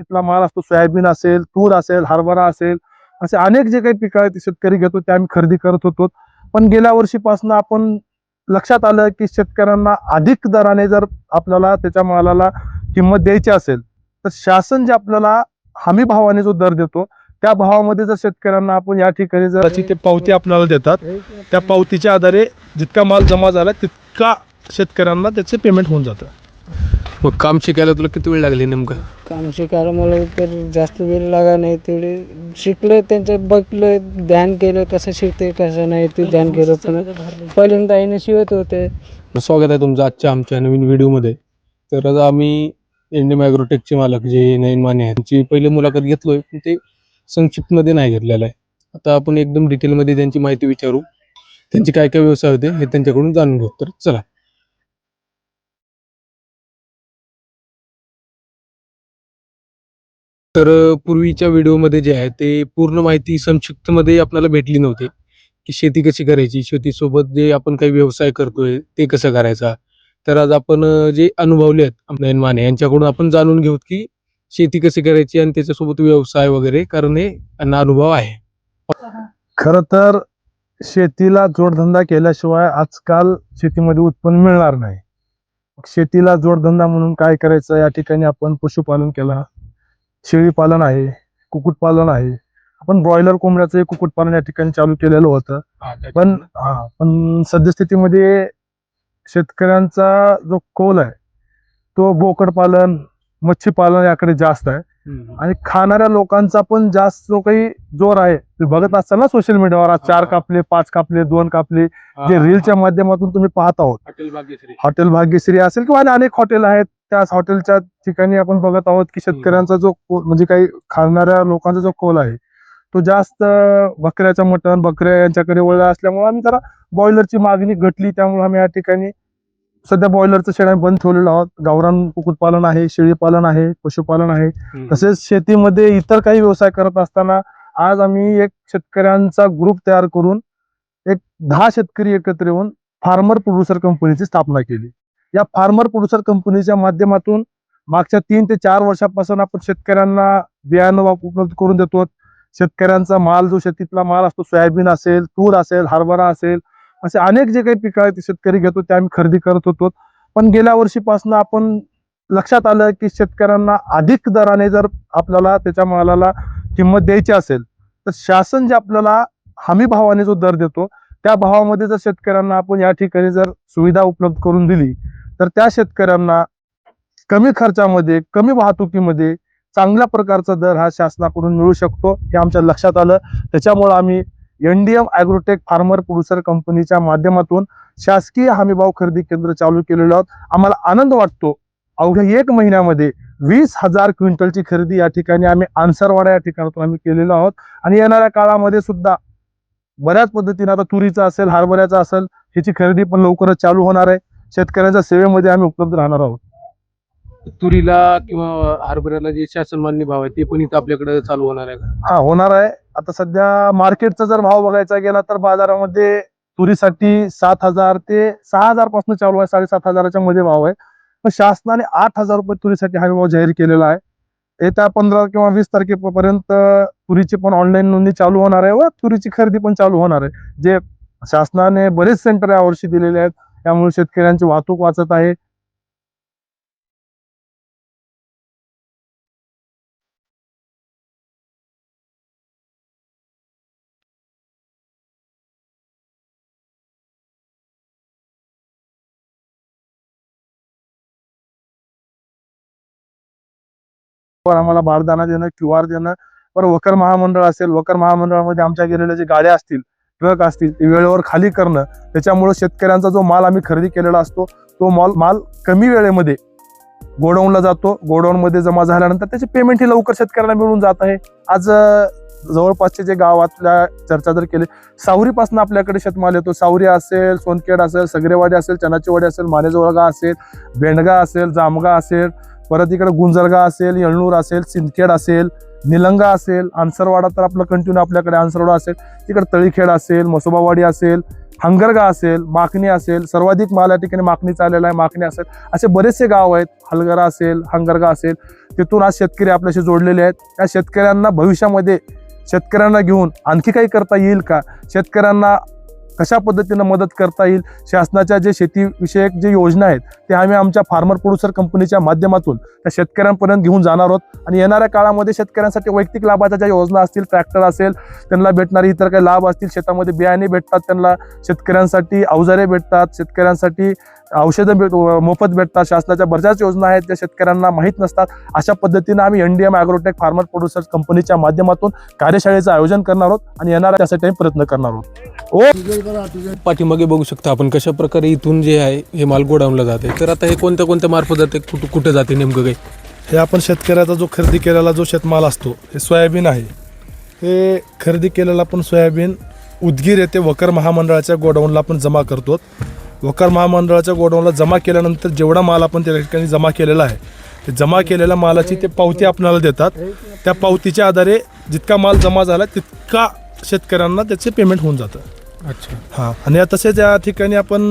शेतीतला माल असतो, सोयाबीन असेल, तूर असेल, हरभरा असेल, असे अनेक जे काही पिकं आहेत ते शेतकरी घेतो ते आम्ही खरेदी करत होतो. पण गेल्या वर्षीपासून आपण लक्षात आलं की शेतकऱ्यांना अधिक दराने जर आपल्याला त्याच्या मालाला किंमत द्यायची असेल तर शासन जे आपल्याला हमी भावाने जो दर देतो त्या भावामध्ये जर शेतकऱ्यांना आपण या ठिकाणी जर ते पावती आपल्याला देतात, त्या पावतीच्या आधारे जितका माल जमा झाला तितका शेतकऱ्यांना त्याचे पेमेंट होऊन जातं. मग काम शिकायला तुला किती वेळ लागली नेमकं? काम शिकायला मला तर जास्त वेळ लागा नाही, तेवढे शिकलं, त्यांचं बघलं, ध्यान केलं कसं शिकते कसं नाही ते ध्यान केलं. पण पहिल्यांदा आईने शिवत होते. स्वागत आहे तुमचं आजच्या आमच्या नवीन व्हिडिओमध्ये. तर आज आम्ही इंडियन ॲग्रोटेकचे मालक जे नयन माने आहेत त्यांची पहिली मुलाखत घेतलोय, पण ते संक्षिप्तमध्ये नाही घेतलेलं आहे. आता आपण एकदम डिटेलमध्ये त्यांची माहिती विचारू, त्यांचे काय काय व्यवसाय होते हे त्यांच्याकडून जाणून घेऊ. तर चला. तर पूर्वीच्या व्हिडिओमध्ये जे आहे ते पूर्ण माहिती संक्षिप्तमध्ये आपल्याला भेटली नव्हती की शेती कशी करायची, शेतीसोबत जे आपण काही व्यवसाय करतोय ते कसं करायचा. तर आज आपण जे अनुभवले आहेत नयन माने यांच्याकडून आपण जाणून घेऊ की शेती कशी करायची आणि त्याच्यासोबत व्यवसाय वगैरे करणे यांना अनुभव आहे. खरं तर शेतीला जोडधंदा केल्याशिवाय आजकाल शेतीमध्ये उत्पन्न मिळणार नाही. शेतीला जोडधंदा म्हणून काय करायचं, या ठिकाणी आपण पशुपालन केला, शेळीपालन आहे, कुक्कुटपालन आहे. आपण ब्रॉयलर कोंबड्याचं कुक्कुटपालन या ठिकाणी चालू केलेलं होतं. पण सद्यस्थितीमध्ये शेतकऱ्यांचा जो कौल आहे तो बोकड पालन, मच्छी पालन याकडे जास्त आहे. आणि खाणाऱ्या लोकांचा पण जास्त जो काही जोर आहे ते बघत असताना सोशल मीडियावर 4 कापले, 5 कापले, 2 कापले, जे रीलच्या माध्यमातून तुम्ही पाहत आहोत. हॉटेल भाग्यश्री असेल किंवा अनेक हॉटेल आहेत, त्या हॉटेलच्या ठिकाणी आपण बघत आहोत की शेतकऱ्यांचा जो म्हणजे काही खाणाऱ्या लोकांचा जो कौल आहे तो जास्त बकऱ्याचं मटण, बकऱ्या यांच्याकडे वळला असल्यामुळे आम्ही जरा बॉयलरची मागणी घटली. त्यामुळे आम्ही या ठिकाणी सध्या बॉयलरचं शेड आम्ही बंद ठेवलेलं आहोत. गावरान कुक्कुटपालन आहे, शेळीपालन आहे, पशुपालन आहे. तसेच शेतीमध्ये इतर काही व्यवसाय करत असताना आज आम्ही एक शेतकऱ्यांचा ग्रुप तयार करून एक 10 शेतकरी एकत्र येऊन फार्मर प्रोड्युसर कंपनीची स्थापना केली. या फार्मर प्रोड्युसर कंपनीच्या माध्यमातून मागच्या 3 ते 4 वर्षापासून आपण शेतकऱ्यांना बियाणं उपलब्ध करून देतो. शेतकऱ्यांचा माल जो शेतीतला माल असतो, सोयाबीन असेल, तूर असेल, हरभरा असेल, असे अनेक जे काही पिकं आहेत ते शेतकरी घेतो ते आम्ही खरेदी करत होतो. पण गेल्या वर्षीपासून आपण लक्षात आलं की शेतकऱ्यांना अधिक दराने जर आपल्याला त्याच्या मालाला किंमत द्यायची असेल तर शासन जे आपल्याला हमी भावाने जो दर देतो त्या भावामध्ये जर शेतकऱ्यांना आपण या ठिकाणी जर सुविधा उपलब्ध करून दिली तर त्या शेतकऱ्यांना कमी खर्चामध्ये, कमी वाहतुकीमध्ये चांगल्या प्रकारचा दर हा शासनाकडून मिळू शकतो हे आमच्या लक्षात आलं. त्याच्यामुळे आम्ही इंडियन ॲग्रोटेक फार्मर प्रोड्युसर कंपनीच्या माध्यमातून शासकीय हमीभाव खरेदी केंद्र चालू केलेलं आहोत. आम्हाला आनंद वाटतो, अवघ्या 1 महिन्यामध्ये 20,000 क्विंटलची खरेदी या ठिकाणी आम्ही आनसरवाडा या ठिकाणातून आम्ही केलेलो आहोत. आणि येणाऱ्या काळामध्ये सुद्धा बऱ्याच पद्धतीने आता तुरीचा असेल, हरभऱ्याचा असेल, ह्याची खरेदी पण लवकरच चालू होणार आहे. शेतकऱ्यांच्या सेवेमध्ये आम्ही उपलब्ध राहणार आहोत. तुरीला किंवा हरभऱ्याला जे शासन मान्य भाव आहे ते पण इथं आपल्याकडे चालू होणार आहे का? हा, होणार आहे. आता सध्या मार्केटचा जर भाव बघायचा गेला तर बाजारामध्ये तुरीसाठी 7,000 ते 6,000 पासून चालू आहे, 7,500च्या मध्ये भाव आहे. पण शासनाने 8,000 रुपये तुरीसाठी हमी भाव जाहीर केलेला आहे. येत्या 15 किंवा 20 तारखेपर्यंत तुरीची पण ऑनलाईन नोंदणी चालू होणार आहे व तुरीची खरेदी पण चालू होणार आहे. जे शासनाने बरेच सेंटर यावर्षी दिलेले आहेत, त्यामुळे शेतकऱ्यांची वाहतूक वाचत आहे. आम्हाला बारदाना देणं, QR देणं, पर वकर महामंडळ असेल, वकर महामंडळामध्ये आमच्या गेलेल्या जे गाड्या असतील, ट्रक असतील ते वेळेवर खाली करणं. त्याच्यामुळे शेतकऱ्यांचा जो माल आम्ही खरेदी केलेला असतो तो माल कमी वेळेमध्ये गोडाऊनला जातो. गोडाऊनमध्ये जमा झाल्यानंतर त्याची पेमेंट ही लवकर शेतकऱ्यांना मिळून जात आहे. आज जवळपासचे जे गावातल्या चर्चा जर केली, सावरीपासून आपल्याकडे शेतमाल येतो. सावरी असेल, सोनखेड असेल, सगरेवाडी असेल, चनाचीवाडी असेल, मानेजवळगा असेल, बेंडगा असेल, जामगा असेल, परत इकडे गुंजरगा असेल, येळनूर असेल, सिंदखेड असेल, निलंगा असेल, आनसरवाडा तर आपलं कंटिन्यू आपल्याकडे आनसरवाडा असेल, तिकडे तळीखेड असेल, मसोबावाडी असेल, हंगरगा असेल, माकणी असेल, सर्वाधिक माल या ठिकाणी माकणीचा आलेला आहे, माकणी असेल, असे बरेचसे गाव आहेत. हलगरा असेल, हंगरगा असेल, तिथून आज शेतकरी आपल्याशी जोडलेले आहेत. त्या शेतकऱ्यांना भविष्यामध्ये शेतकऱ्यांना घेऊन आणखी काही करता येईल का, शेतकऱ्यांना कशा पद्धतीनं मदत करता येईल, शासनाच्या जे शेतीविषयक जे योजना आहेत ते आम्ही आमच्या फार्मर प्रोड्युसर कंपनीच्या माध्यमातून त्या शेतकऱ्यांपर्यंत घेऊन जाणार आहोत. आणि येणाऱ्या काळामध्ये शेतकऱ्यांसाठी वैयक्तिक लाभाच्या ज्या योजना असतील, ट्रॅक्टर असेल, त्यांना भेटणारे इतर काही लाभ असतील, शेतामध्ये बियाणे भेटतात, त्यांना शेतकऱ्यांसाठी अवजारे भेटतात, शेतकऱ्यांसाठी औषधं मोफत भेटतात, शासनाच्या बऱ्याच योजना आहेत ज्या शेतकऱ्यांना माहीत नसतात. अशा पद्धतीनं आम्ही NDM ॲग्रोटेक फार्मर प्रोड्युसर कंपनीच्या माध्यमातून कार्यशाळेचं आयोजन करणार आहोत आणि येणाऱ्या त्यासाठी आम्ही प्रयत्न करणार आहोत. पाठीमागे बघू शकता आपण कशा प्रकारे इथून जे आहे हे माल गोडाऊनला जाते. तर आता हे कोणत्या कोणत्या मार्फत जाते, कुठे जाते नेमकं काही? हे आपण शेतकऱ्याचा जो खरेदी केलेला जो शेतमाल असतो, हे सोयाबीन आहे. हे खरेदी केलेला आपण सोयाबीन उदगीर येथे वकर महामंडळाच्या गोडाऊनला आपण जमा करतो. वकर महामंडळाच्या गोडाऊनला जमा केल्यानंतर जेवढा माल आपण त्या ठिकाणी जमा केलेला आहे, ते जमा केलेल्या मालाची ते पावती आपल्याला देतात. त्या पावतीच्या आधारे जितका माल जमा झाला तितका शेतकऱ्यांना त्याचे पेमेंट होऊन जातं. अच्छा. हां, आणि तसेच या ठिकाणी आपण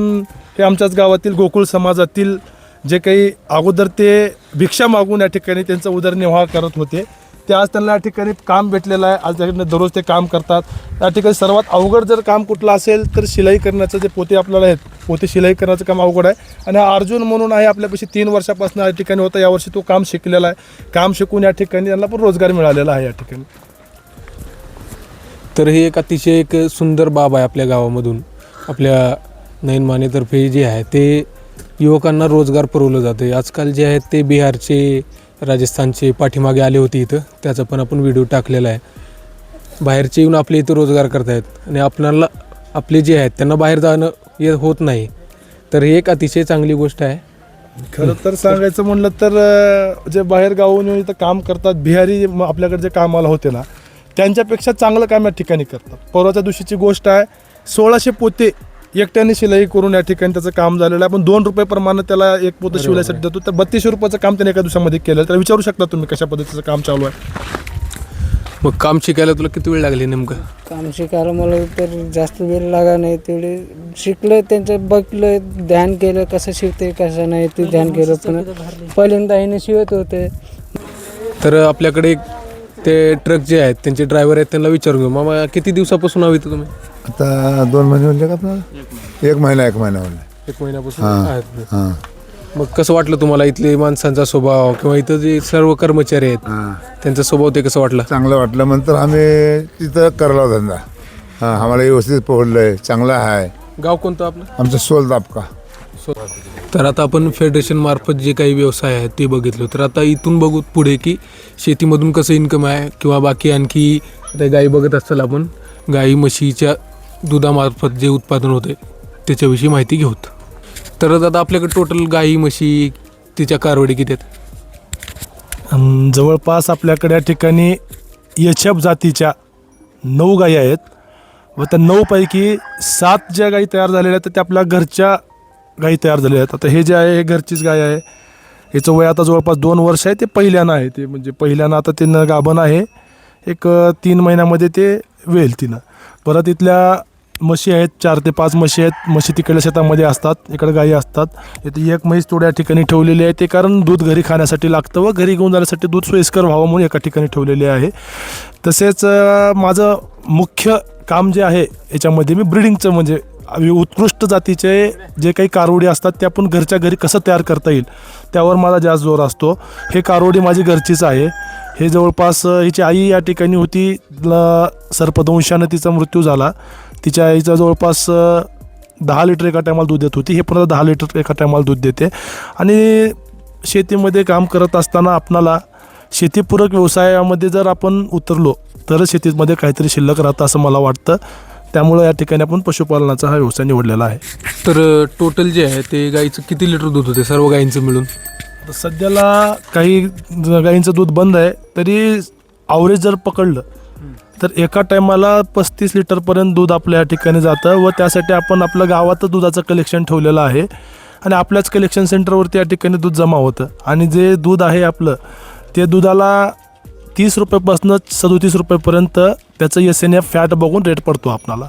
हे आमच्याच गावातील गोकुळ समाजातील जे काही अगोदर ते भिक्षा मागून या ठिकाणी त्यांचा उदरनिर्वाह करत होते, ते आज त्यांना या ठिकाणी काम भेटलेलं आहे. आज त्याकडनं दररोज ते काम करतात. या ठिकाणी सर्वात अवघड जर काम कुठलं असेल तर शिलाई करण्याचं, जे पोते आपल्याला आहेत, पोते शिलाई करण्याचं काम अवघड आहे. आणि हा अर्जुन म्हणून आहे आपल्यापाशी 3 वर्षापासून या ठिकाणी होता. यावर्षी तो काम शिकलेला आहे. काम शिकून या ठिकाणी त्यांना पण रोजगार मिळालेला आहे या ठिकाणी. तर ही एक अतिशय एक सुंदर बाब आहे आपल्या गावामधून. आपल्या नयन मानेतर्फे जे आहे ते युवकांना रोजगार पुरवलं जाते. आजकाल जे आहेत ते बिहारचे, राजस्थानचे पाठीमागे आले होते इथं, त्याचा पण आपण व्हिडिओ टाकलेला आहे. बाहेरचे येऊन आपले इथं रोजगार करतायत आणि आपल्याला आपले जे आहेत त्यांना बाहेर जाणं हे होत नाही. तर ही एक अतिशय चांगली गोष्ट आहे. खरं तर सांगायचं म्हणलं तर जे बाहेर गावाहून येऊन इथं काम करतात, बिहारी आपल्याकडे जे कामाला होते ना, त्यांच्यापेक्षा चांगलं काम या ठिकाणी करतात. परवाच्या दिवशीची गोष्ट आहे, 1600 पोते एकट्याने शिलाई करून या ठिकाणी त्याचं काम झालेलं आहे. आपण 2 रुपये प्रमाणे त्याला एक पोतं शिवल्यासाठी देतो, तर 3200 रुपयाचं काम त्याने एका दिवसामध्ये केलं. तर विचारू शकता तुम्ही कशा पद्धतीचं काम चालू आहे. मग काम शिकायला तुला किती वेळ लागले नेमकं? काम शिकायला मला तर जास्त वेळ लागा नाही. तेवढे शिकलं, त्यांचं बघलं, ध्यान केलं, कसं शिकते कसं नाही ते ध्यान केलं. पण पहिल्यांदा हिने शिवत होते. तर आपल्याकडे ते ट्रक जे आहेत त्यांचे ड्रायव्हर आहेत, त्यांना विचारून घेऊ. मामा किती दिवसापासून हवी तर तुम्ही? आता 2 महिने होते का आपल्याला? 1 महिना होईल. 1 महिन्यापासून हां आहेत. हां मग कसं वाटलं तुम्हाला इथले माणसांचा स्वभाव किंवा इथं जे सर्व कर्मचारी आहेत हां, त्यांचा स्वभाव ते कसं वाटलं? चांगलं वाटलं. नंतर आम्ही तिथं करला धंदा. हां, आम्हाला व्यवस्थित पोहोचलंय, चांगला आहे. गाव कोणतं आपलं? आमचं सोल दापका. तर आता आपण फेडरेशन मार्फत जे काही व्यवसाय आहेत ते बघितलं. तर आता इथून बघू पुढे की शेतीमधून कसं इन्कम आहे किंवा बाकी आणखी आता गाई बघत असाल आपण, गाई म्हशीच्या दुधामार्फत जे उत्पादन होते त्याच्याविषयी माहिती घेऊत. तर आता आपल्याकडे टोटल गाई म्हशी तिच्या कारवडी किती आहेत? जवळपास आपल्याकडे या ठिकाणी HF जातीच्या 9 गायी आहेत व त्या 9 पैकी 7 ज्या गायी तयार झालेल्या आहेत त्या आपल्या घरच्या गायी तयार झालेल्या आहेत. आता हे जे आहे हे घरचीच गाय आहे. याचं वय आता जवळपास 2 वर्ष आहे. ते पहिल्यानं आहे, ते म्हणजे पहिल्यानं आता ते गाभण आहे. एक 3 महिन्यामध्ये ते वेल तिनं. परत इथल्या म्हशी आहेत, 4 ते 5 म्हशी आहेत. म्हशी तिकडल्या शेतामध्ये असतात, इकडे गायी असतात. इथे एक म्हैस थोड्या ठिकाणी ठेवलेली आहे, ते कारण दूध घरी खाण्यासाठी लागतं व घरी घेऊन जाण्यासाठी दूध सोयीस्कर व्हावं म्हणून एका ठिकाणी ठेवलेले आहे. तसेच माझं मुख्य काम जे आहे याच्यामध्ये मी ब्रिडिंगचं, म्हणजे उत्कृष्ट जातीचे जे काही कारवडी असतात ते आपण घरच्या घरी कसं तयार करता येईल त्यावर माझा जास्त जोर असतो. हे कारवडी माझी घरचीच आहे. हे जवळपास हिची आई या ठिकाणी होती, सर्पदंशानं तिचा मृत्यू झाला. तिच्या आईचं जवळपास 10 लिटर एका टायमाला दूध देत होती. हे पण 10 लिटर एका टायमाला दूध देते. आणि शेतीमध्ये काम करत असताना आपणाला शेतीपूरक व्यवसायामध्ये जर आपण उतरलो तर शेतीमध्ये काहीतरी शिल्लक राहतं असं मला वाटतं. त्यामुळं या ठिकाणी आपण पशुपालनाचा हा व्यवसाय निवडलेला आहे. तर टोटल जे आहे ते गाईचं किती लिटर दूध होते सर्व गाईंचं मिळून? सध्याला काही गाईंचं दूध बंद आहे, तरी ॲव्हरेज जर पकडलं तर एका टायमाला 35 लिटरपर्यंत दूध आपल्या या ठिकाणी जातं. व त्यासाठी आपण आपल्या गावातच दुधाचं कलेक्शन ठेवलेलं आहे आणि आपल्याच कलेक्शन सेंटरवरती या ठिकाणी दूध जमा होतं. आणि जे दूध आहे आपलं ते दुधाला 30 रुपयापासून 37 रुपयेपर्यंत त्याचं SNF फॅट बघून रेट पडतो आपल्याला.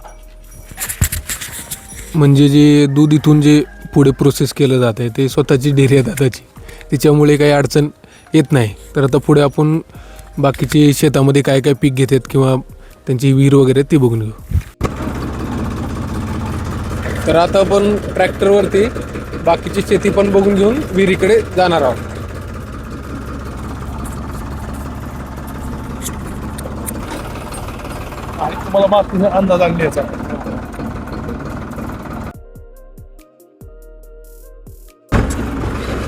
म्हणजे जे दूध इथून जे पुढे प्रोसेस केलं जातं ते स्वतःची डेअरी आहे दादाची, त्याच्यामुळे काही अडचण येत नाही. तर आता पुढे आपण बाकीचे शेतामध्ये काय काय पीक घेतात किंवा त्यांची विहीर वगैरे ती बघून घेऊ. तर आता आपण ट्रॅक्टरवरती बाकीची शेती पण बघून घेऊन विहिरीकडे जाणार आहोत. आणि तुम्हाला मातीचा अंदाज आणण्याचा.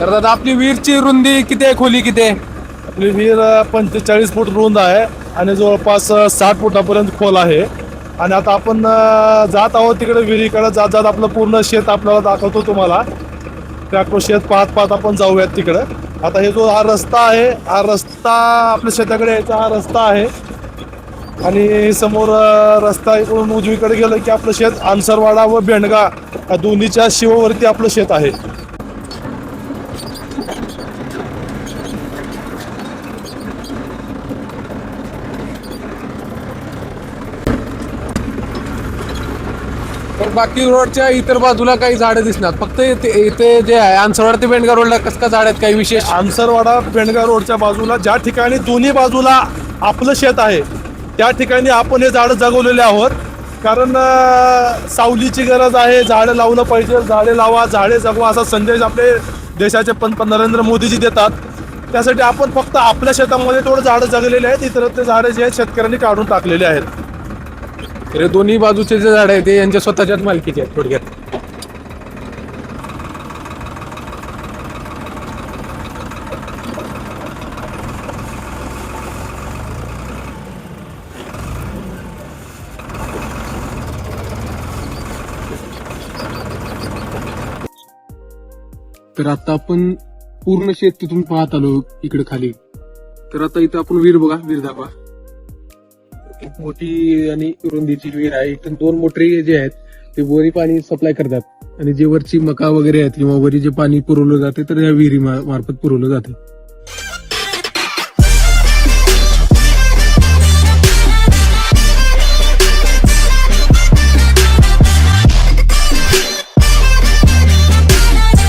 तर दादा आपली विहीरची रुंदी किती आहे, खोली किती आहे? आपली विहीर 45 फूट रुंद आहे आणि जवळपास 60 फुटापर्यंत खोल आहे. आणि आता आपण जात आहोत तिकडे विहिरीकडे. जात जात आपलं पूर्ण शेत आपल्याला दाखवतो तुम्हाला. त्या शेत पाहत पाहत आपण जाऊयात तिकडं. आता हे जो हा रस्ता आहे, हा रस्ता आपल्या शेताकडे यायचा हा रस्ता आहे. आणि समोर रस्ता इकडून उजवीकडे गेलं की आपलं शेत आनसरवाडा व बेंडगा या दोन्हीच्या शिवावरती आपलं शेत आहे. तर बाकी रोडच्या इतर बाजूला काही झाडं दिसणार, फक्त इथे जे आहे आनसरवाडा ते बेंडगा रोडला कसं काय झाड आहेत, काही विशेष? आनसरवाडा बेंडगा रोडच्या बाजूला ज्या ठिकाणी दोन्ही बाजूला आपलं शेत आहे त्या ठिकाणी आपण हे झाडं जगवलेले आहोत. कारण सावलीची गरज आहे, झाडं लावलं पाहिजे, झाडे लावा, झाडे जगवा असा संदेश आपले देशाचे पंतप्रधान नरेंद्र मोदीजी देतात. त्यासाठी आपण फक्त आपल्या शेतामध्ये थोडं झाडं जगलेले आहेत, इतर ते झाडं जे आहेत शेतकऱ्यांनी काढून टाकलेले आहेत. तर हे दोन्ही बाजूचे जे झाड आहे ते यांच्या स्वतःच्याच मालकीचे आहेत थोडक्यात. तर आता आपण पूर्ण शेत तिथून पाहत आलो इकडे खाली. तर आता इथं आपण विहीर बघा, विहीर दाखवा. खूप मोठी आणि रुंदीची विहीर आहे. इथून 2 मोटरी जे आहेत ते वरी पाणी सप्लाय करतात आणि जे वरची मका वगैरे आहेत किंवा वरी जे पाणी पुरवलं जाते तर या विहिरी मार्फत पुरवलं जाते.